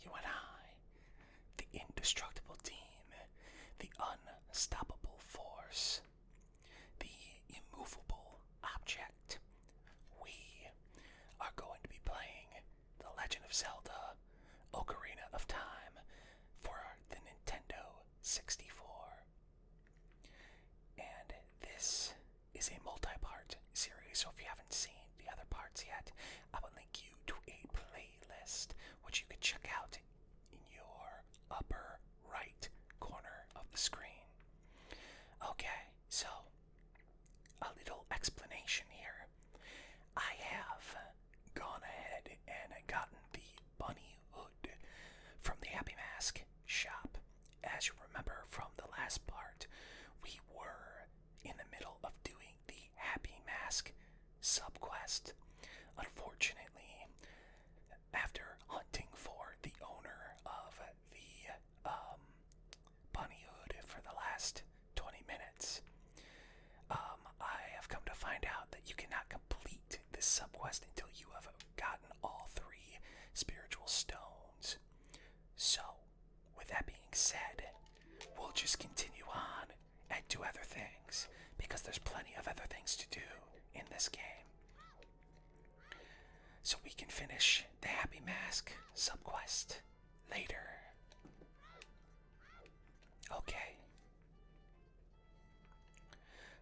you and I, the indestructible team, the unstoppable force, the immovable object. We are going to be playing The Legend of Zelda Ocarina of Time for the Nintendo 64. And this is a multi-part series, so if you haven't seen the other parts yet, I will link you to a playlist which you can check out in your upper right corner of the screen. Okay, so a little explanation here. I have gone ahead and gotten the bunny hood from the Happy Mask shop. As you remember from the last part, we were in the middle of doing the Happy Mask subquest. Unfortunately, after hunting for the owner of the bunny hood for the last 20 minutes, I have come to find out that you cannot complete this subquest until you have gotten all 3 spiritual stones. So, with that being said, we'll just continue on and do other things, because there's plenty of other things to do in this game. So we can finish the Happy Mask subquest later. Okay.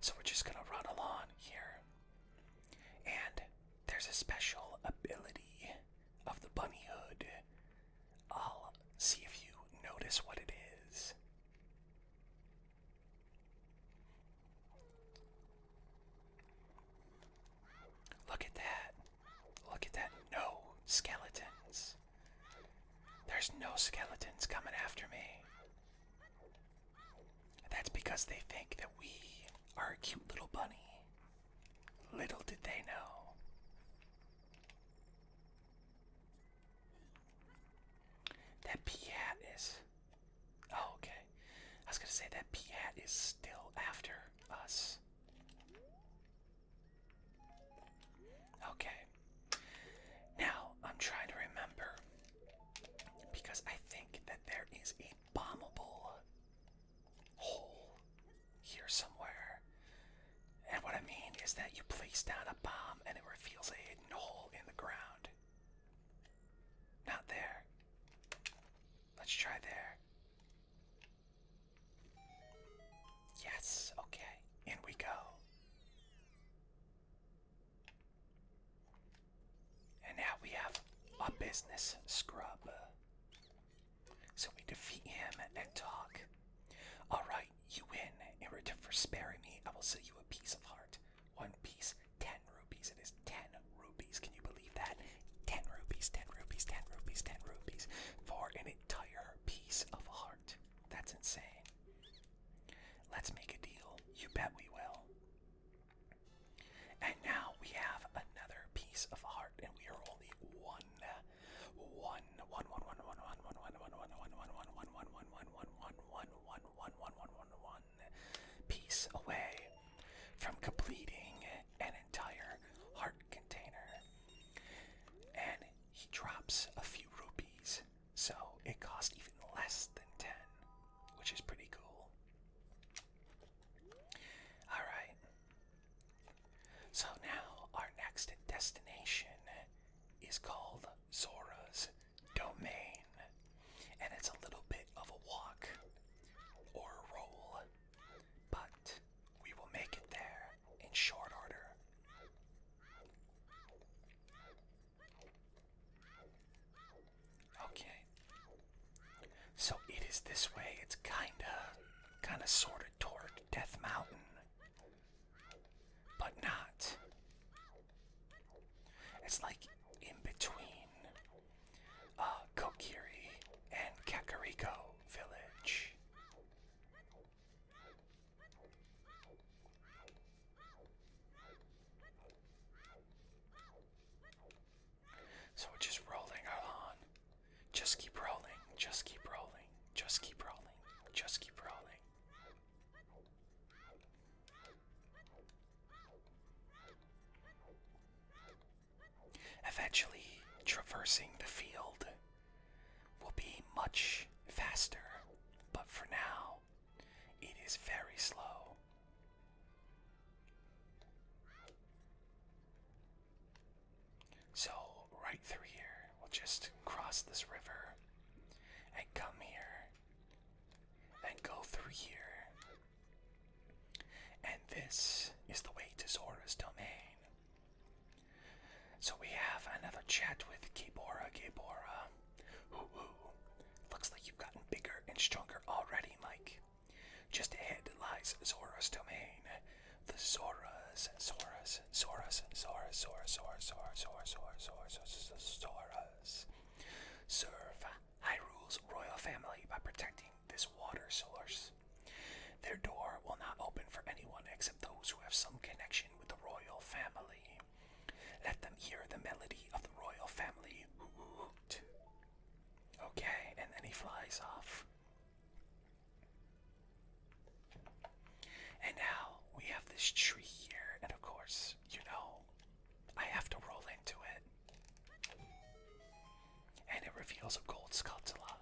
So we're just gonna run along here. And there's a special ability of the bunny hood. I'll see if you notice what it is. Look at that. Look at that. No skeletons. There's no skeletons coming after me. That's because they think that we are a cute little bunny. Little did they know. That pea hat is... Oh, okay. I was gonna say that pea hat is still after us. Okay. Now, I'm trying to remember, because I think that there is a bombable hole here somewhere. And what I mean is that you place down a bomb and it reveals a hidden hole in the ground. Not there. Let's try there. Yes, okay. In we go. And now we have a business scrub. So we defeat him and talk. Alright, you win. In return for sparing me, I will sell you a piece of heart. 1 piece, 10 rupees. It is 10 rupees. Can you believe that? 10 rupees, 10 rupees, 10 rupees, 10 rupees for an entire piece of heart. That's insane. Let's make a deal. You bet we will. And now we have another piece of heart, and we are only one piece away from completing an entire heart container. And he drops a few rupees, so it costs even less than 10, which is pretty cool. Alright. So now our next destination is called Zora's Domain. And it's a little bit of a walk or a roll, but we will make it there in short order. Okay. So it is this way. It's kinda sorta toward Death Mountain, but not. It's like in between Kokiri and Kakariko Village. So we're just rolling along. Just keep rolling, just keep rolling, just keep rolling, just keep rolling. Eventually, traversing the field, will be much faster, but for now, it is very slow. So, right through here, we'll just cross this river and come here and go through here. And this is the way to Zora's domain. So we have another chat with Gabora. Ooh. Looks like you've gotten bigger and stronger already, Mike. Just ahead lies Zora's domain. The Zoras serve Hyrule's royal family by protecting this water source. Their door will not open for anyone except those who have some connection with the royal family. Let them hear the melody of the royal family. Hoot. Okay, and then he flies off. And now we have this tree here, and of course, I have to roll into it. And it reveals a gold Skulltula.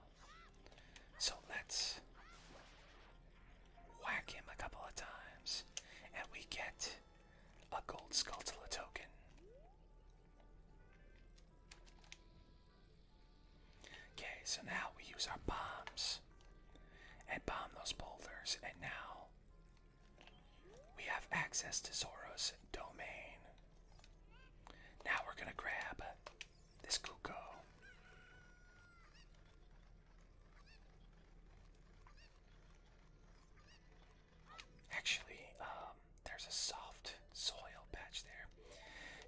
So let's whack him a couple of times, and we get a gold Skulltula token. Okay, so now we use our bombs and bomb those boulders, and now we have access to Zora's domain. Now we're gonna grab this Kuko. Actually, there's a soft soil patch there.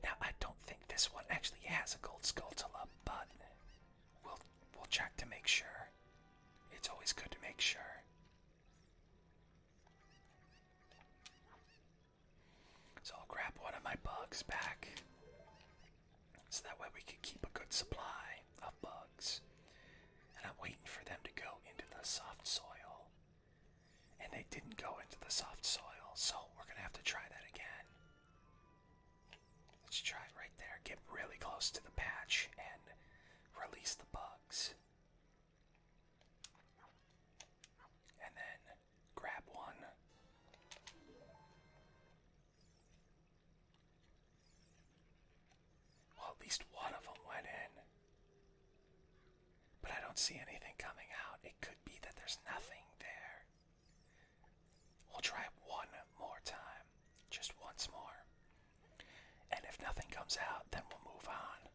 Now, I don't think this one actually has a gold Skulltula, but we'll check to make sure. It's always good to make sure. So I'll grab one of my bugs back, so that way we can keep a good supply of bugs. And I'm waiting for them to go into the soft soil. And they didn't go into the soft soil, so we're gonna have to try that again. Let's try it right there. Get really close to the patch and release the bugs. And then grab one. Well, at least one of them went in. But I don't see anything coming out. It could be that there's nothing there. We'll try it one more time. Just once more. And if nothing comes out, then we'll move on.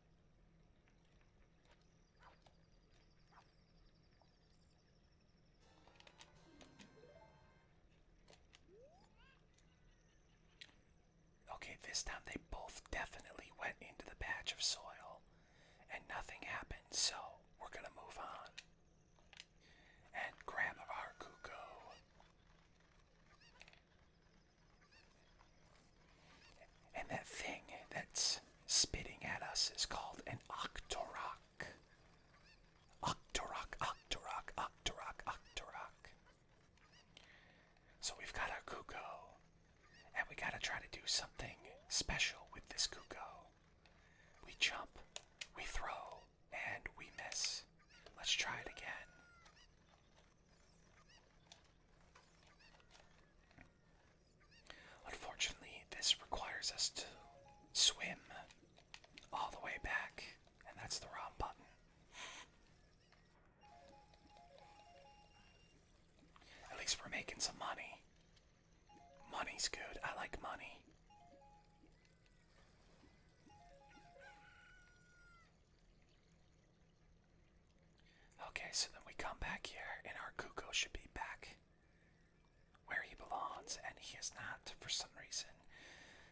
Okay, this time they both definitely went into the patch of soil, and nothing happened, so we're gonna move on. And grab our Kuko. And that thing that's spitting at us is called an Octorok. Octorok. So we've got our Kuko, and we gotta try to do something special with this Kuko. We jump, we throw, and we miss. Let's try it again. Unfortunately, this requires us to swim all the way back, and that's the wrong button. At least we're making some money. Money's good. I like money. Okay, so then we come back here, and our Kuko should be back where he belongs, and he is not for some reason.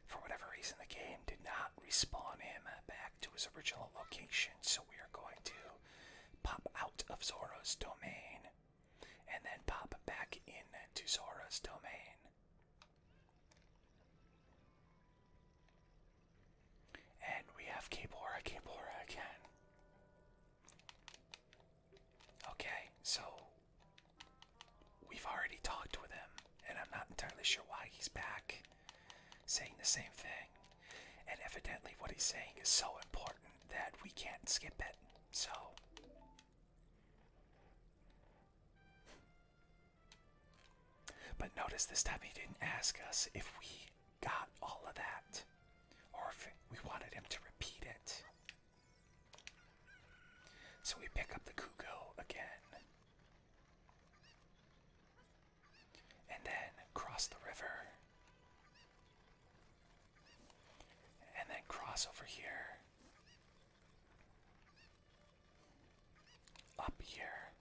For whatever reason, the game did not respawn him back to his original location, so we are going to pop out of Zora's domain and then pop back into Zora's domain. And we have Gabora again. Okay, so we've already talked with him, and I'm not entirely sure why he's back, saying the same thing. And evidently what he's saying is so important that we can't skip it. So But notice this time he didn't ask us if we got all of that, or if we wanted him to repeat it. So we pick up the Kugo again, and then cross the river, and then cross over here, up here.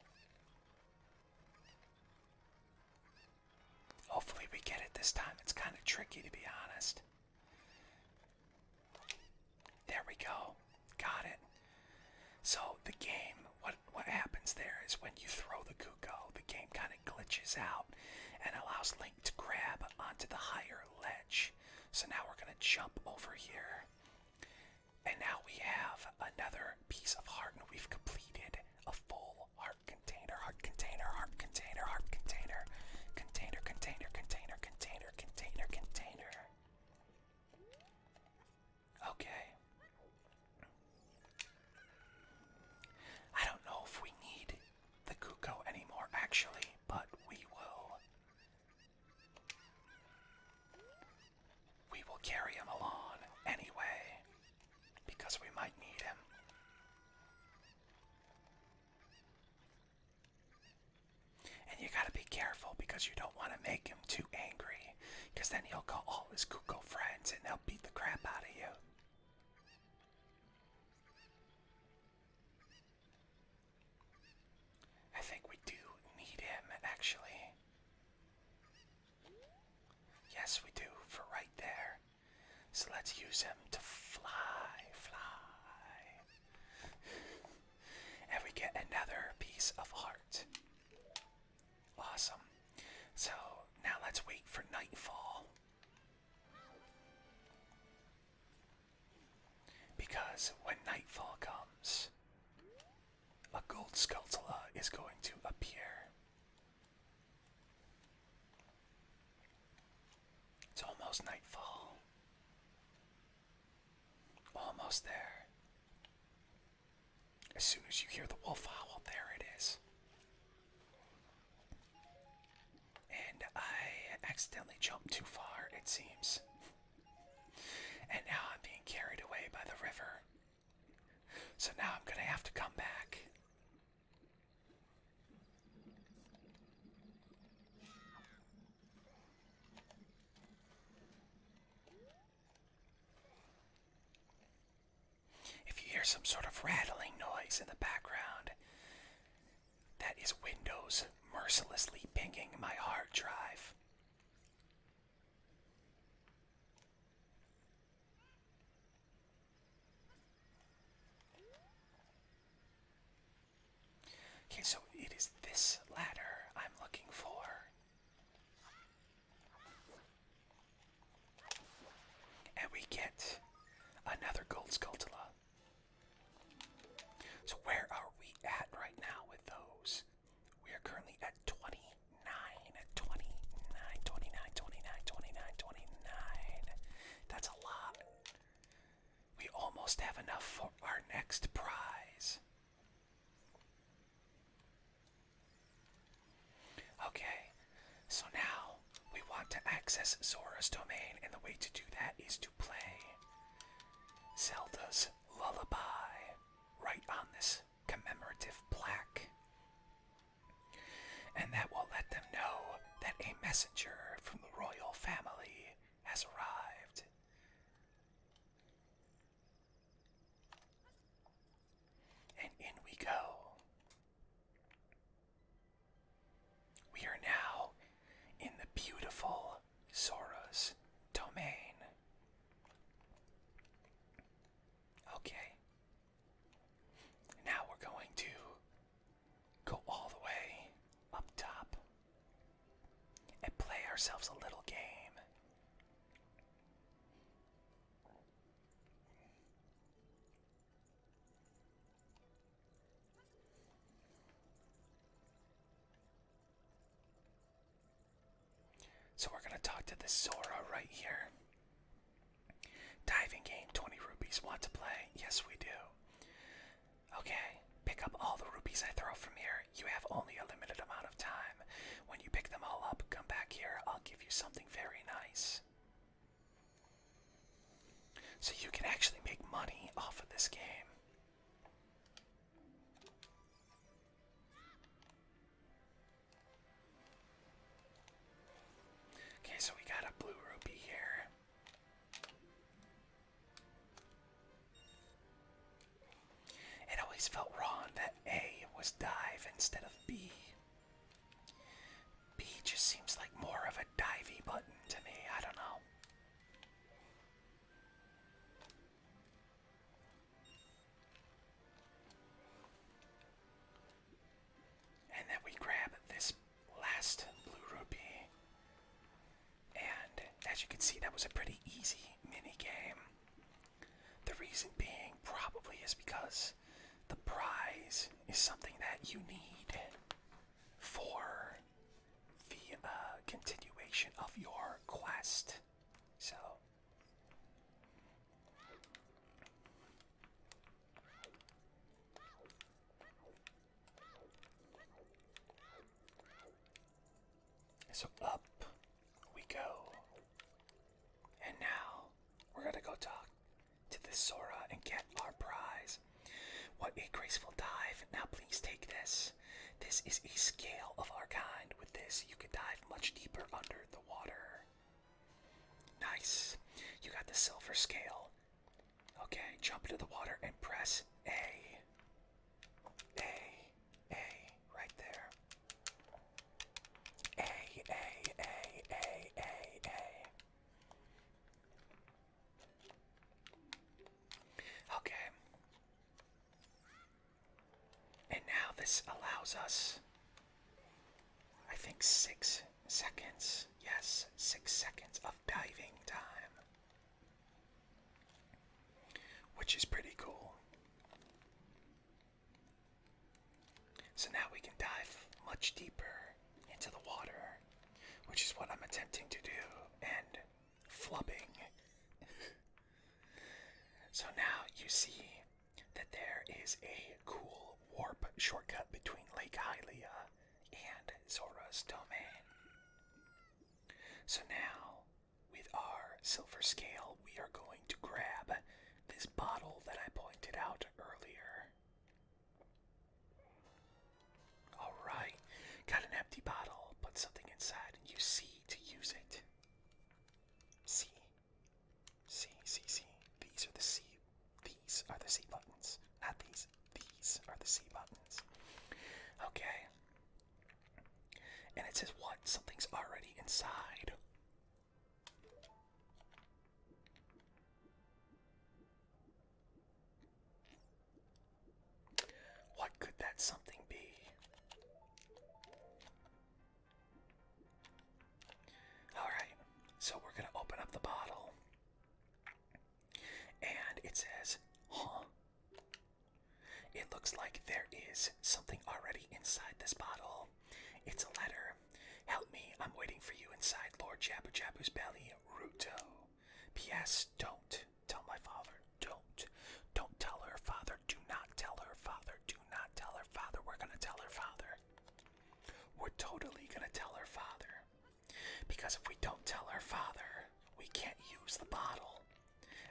Hopefully we get it this time. It's kind of tricky, to be honest. There we go. Got it. So the game, what happens there is when you throw the Kugo, the game kind of glitches out and allows Link to grab onto the higher ledge. So now we're going to jump over here. And now we have another piece of heart, and we've completed a full heart container, heart container, heart container, heart container, container, container, container, container, container, container. Okay. I don't know if we need the Kuko anymore, actually, but we will. We will carry him along anyway, because we might need him. And you gotta be careful because you don't want to make him too angry, because then he'll call all his Kuko friends and they'll beat the crap out of you. I think we do need him, actually. Yes, we do, for right there. So let's use him to fly. And we get another piece of heart. Awesome. So now let's wait for nightfall. Because when nightfall comes, a gold Skulltula is going to appear. It's almost nightfall. Almost there. As soon as you hear the wolf howl, there it is. And I accidentally jumped too far, it seems. And now I'm being carried away by the river. So now I'm gonna have to come back. If you hear some sort of rattling noise in the background, that is Windows mercilessly pinging my hard drive. Okay, so it is this ladder I'm looking for. And we get another gold Skulltula. So where are we at right now with those? We are currently at 29, 29, 29, 29, 29, 29. That's a lot. We almost have enough for our next prize. Okay, so now we want to access Zora's domain, and the way to do that is to play Zelda's Lullaby right on this commemorative plaque. And that will let them know that a messenger from the royal family has arrived. And in we go. We are now in the beautiful Zora's domain. Okay. Now we're going to go all the way up top and play ourselves a little game. So we're going to talk to this Zora right here. Diving game, 20 rupees. Want to play? Yes, we do. Okay, pick up all the rupees I throw from here. You have only a limited amount of time. When you pick them all up, come back here. I'll give you something very nice. So you can actually make money off of this game. Okay, so we got a blue rupee here. It always felt wrong that A was dive instead of B. B just seems like more of a divey button to me. I don't know. And then we grab this last blue rupee. And as you can see, that was a pretty easy mini game. The reason being probably is because the prize is something that you need for the continuation of your quest. So up we go. And now we're gonna go talk to the Zora and get our prize. What a graceful dive. Now please take this. This is a scale of our kind. With this, you can dive much deeper under the water. Nice. You got the silver scale. Okay, jump into the water and press A. A. Right there. A. Okay. And now this allows us, I think, 6 seconds. Yes, 6 seconds of diving time. Which is pretty cool. So now we can dive much deeper into the water, which is what I'm attempting to do, and flubbing. So now you see that there is a cool warp shortcut between Lake Hylia and Zora's domain. So now, with our silver scale, we are going to grab this bottle that I pointed out earlier. Alright, got an empty bottle, put something inside, and you C to use it. C. These are the C. These are the C buttons. Not these. These are the C buttons. Okay. And it says what? Something's already inside. What could that something be? Alright, so we're gonna open up the bottle. And it says, huh? It looks like there is something already inside this bottle. It's a letter. Help me, I'm waiting for you inside Lord Jabu Jabu's belly, Ruto. P.S. Don't tell my father. Don't tell her father. Do not tell her father. Do not tell her father. We're gonna tell her father. We're totally gonna tell her father. Because if we don't tell her father, we can't use the bottle.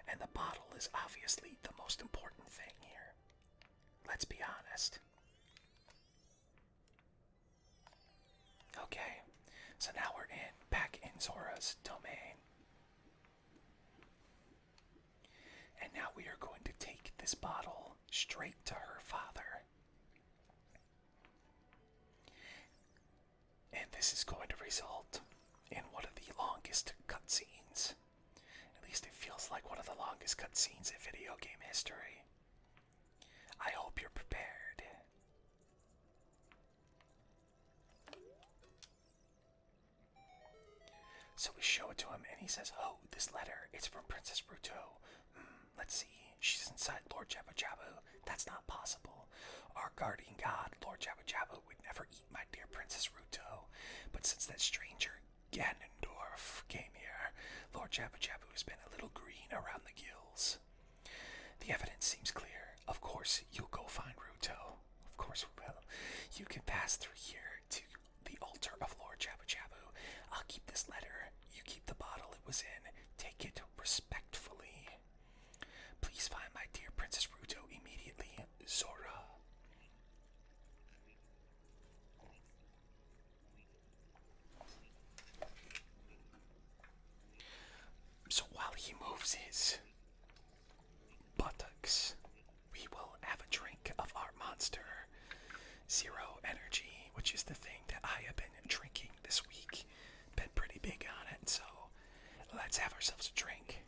And the bottle is obviously the most important thing here. Let's be honest. Okay, so now we're back in Zora's domain. And now we are going to take this bottle straight to her father. And this is going to result in one of the longest cutscenes. At least it feels like one of the longest cutscenes in video game history. I hope you're prepared. So we show it to him and he says, oh, this letter, it's from Princess Ruto. Let's see, she's inside Lord Jabu Jabu. That's not possible. Our guardian god, Lord Jabu Jabu, would never eat my dear Princess Ruto. But since that stranger, Ganondorf, came here, Lord Jabu Jabu has been a little green around the gills. The evidence seems clear. Of course, you'll go find Ruto. Of course we will. You can pass through here to the ultimate altar of Lord Jabu Jabu. I'll keep this letter. You keep the bottle it was in. Take it respectfully. Please find my dear Princess Ruto immediately. Zora. So while he moves his buttocks, we will have a drink of our monster, Zero Energy, which is the thing that I have been drinking this week. Been pretty big on it, so let's have ourselves a drink.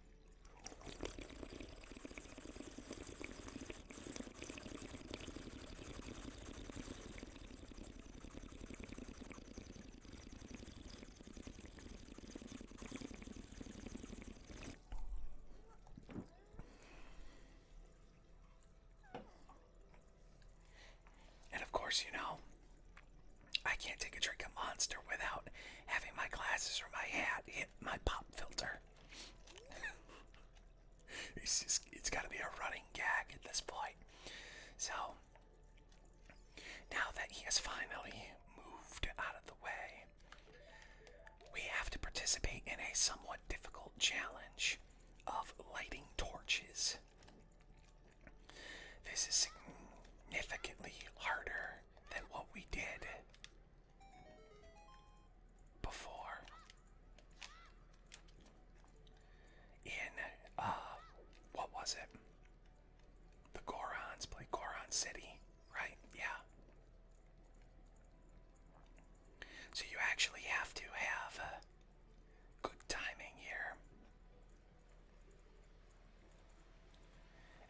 And of course, you know, I can't take a drink of Monster without having my glasses or my hat hit my pop filter. It's gotta be a running gag at this point. So, now that he has finally moved out of the way, we have to participate in a somewhat difficult challenge of lighting torches. This is significantly harder than what we did before in what was it? The Gorons play Goron City, right? Yeah. So you actually have to have good timing here.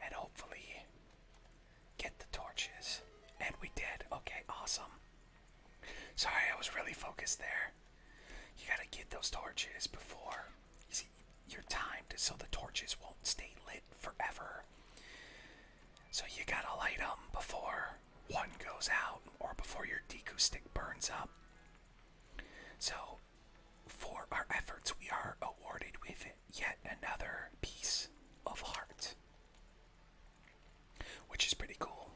And hopefully get the torches. And we did. Okay, awesome. Sorry, I was really focused there. You gotta get those torches before you're timed so the torches won't stay lit forever. So you gotta light them before one goes out or before your Deku stick burns up. So for our efforts, we are awarded with yet another piece of heart, which is pretty cool.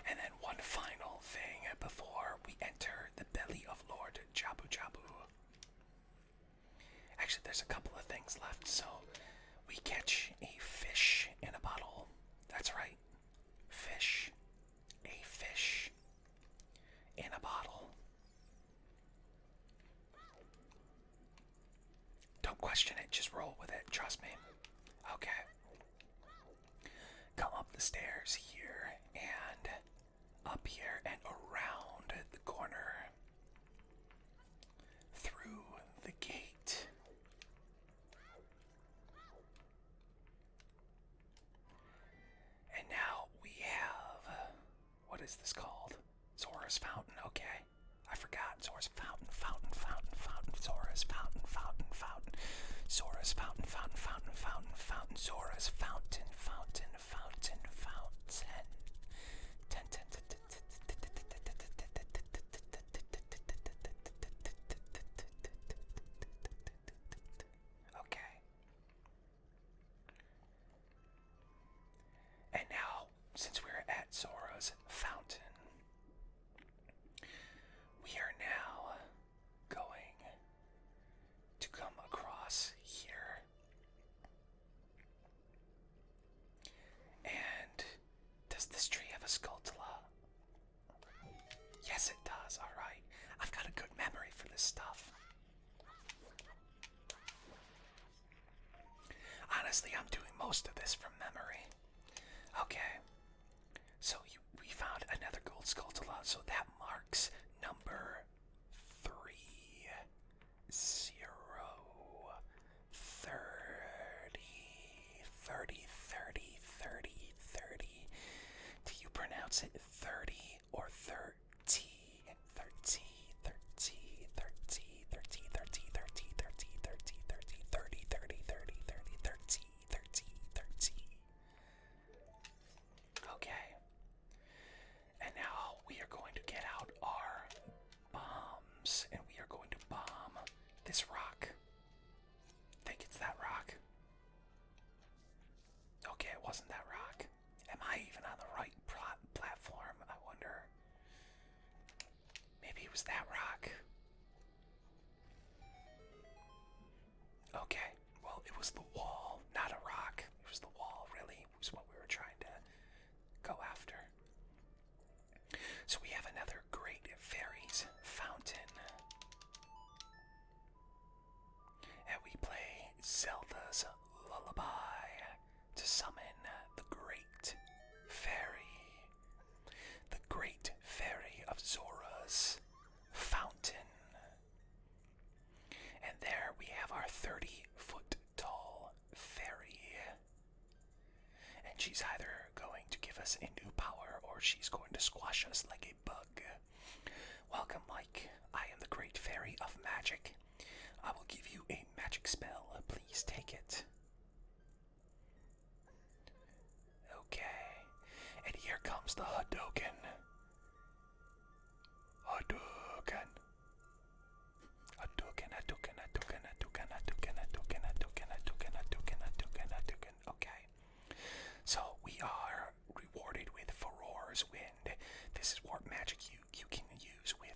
And then one final thing before we enter the belly of Lord Jabu Jabu. Actually, there's a couple of things left. So we catch a fish in a bottle. That's right. Fish. A fish in a bottle. Don't question it, just roll with it, trust me. Okay. Come up the stairs here and up here and around the corner. Through the gate. And now we have, what is this called? Zora's Fountain, okay. I forgot. Zora's Fountain, Fountain, Fountain, Fountain, Zora's Fountain, Fountain, Fountain, Zora's Fountain, Fountain, Fountain, Fountain, Fountain, Zora's Fountain, Fountain, Fountain, Fountain. Okay. And now, since we're at Zora's Fountain, we are now going to come across here. And does this tree have a Skulltula? Yes, it does. Alright. I've got a good memory for this stuff. Honestly, I'm doing most of this from memory. Okay. So we found another gold Skulltula, so that marks number 3, 0, 30, 30, 30, 30, 30. Do you pronounce it 30 or 30? 30, 30, 30, 30, 30, 30, 30, 30, 30, 30, 30, 30, 30, 30, 30, 30. Okay. And now we are going to get out our bombs and we are going to bomb this rock. I think it's that rock. Okay, it wasn't that rock. Am I even on the right platform? I wonder. Maybe it was that rock. us a new power or she's going to squash us like a bug. Welcome, Mike. I am the Great Fairy of Magic. I will give you a magic spell. Please take it. Okay. And here comes the Hadouken. Hadouken. Hadouken, Hadouken, Hadouken, Hadouken, Hadouken, Hadouken, Hadouken, Hadouken, Hadouken, Hadouken, Hadouken. Okay. So we are rewarded with Furor's Wind. This is warp magic you can use with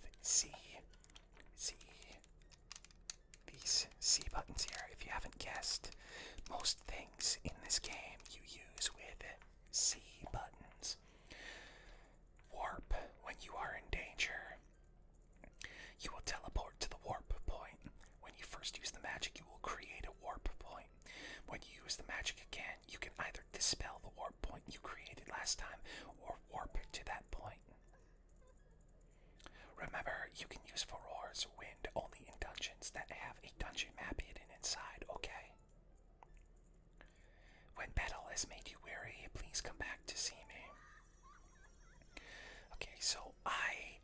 these C buttons here. If you haven't guessed, most things in this game you use with C buttons. Warp, when you are in danger, you will teleport to the warp point. When you first use the magic, you will create a warp point. When you use the magic again, you can either dispel the warp point you created last time or warp to that point. Remember, you can use Furor's Wind only in dungeons that have a dungeon map hidden inside, okay? When battle has made you weary, please come back to see me. Okay, so I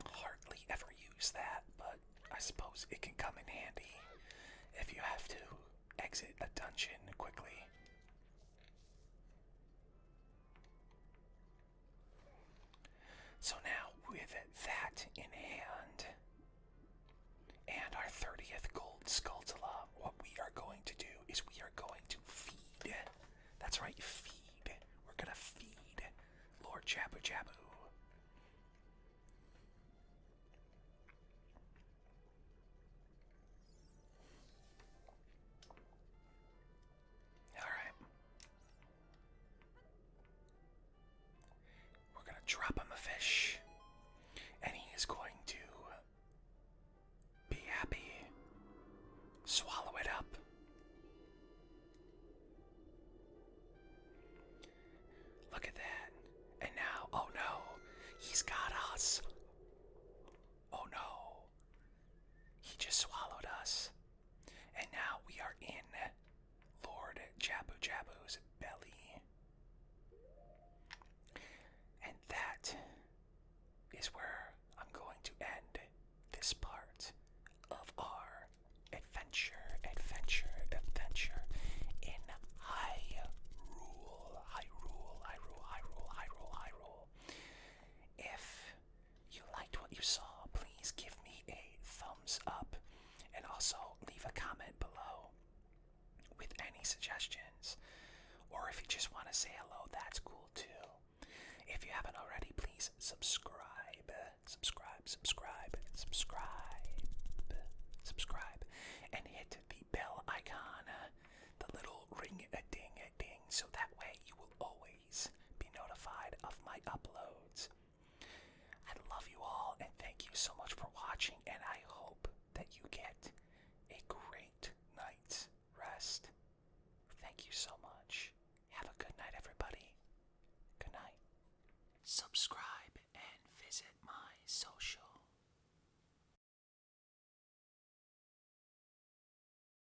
hardly ever use that, but I suppose it can come in handy if you have to exit a dungeon quickly. So now, with that in hand, and our 30th gold Skulltula, what we are going to do is we are going to feed. That's right, feed. We're gonna feed Lord Jabu Jabu. Alright. We're gonna drop him a fish. And he is going to be happy. Swallow it up. Look at that. And now, oh no, he's got us. Oh no. He just swallowed us. And now we are in Lord Jabu Jabu's belly. And that is where I'm going to end this part of our adventure in Hyrule. If you liked what you saw, please give me a thumbs up and also leave a comment below with any suggestions. Or if you just want to say hello, that's cool too. If you haven't already, please subscribe, and hit the bell icon, the little ring-a-ding-a-ding, so that way you will always be notified of my uploads. I love you all.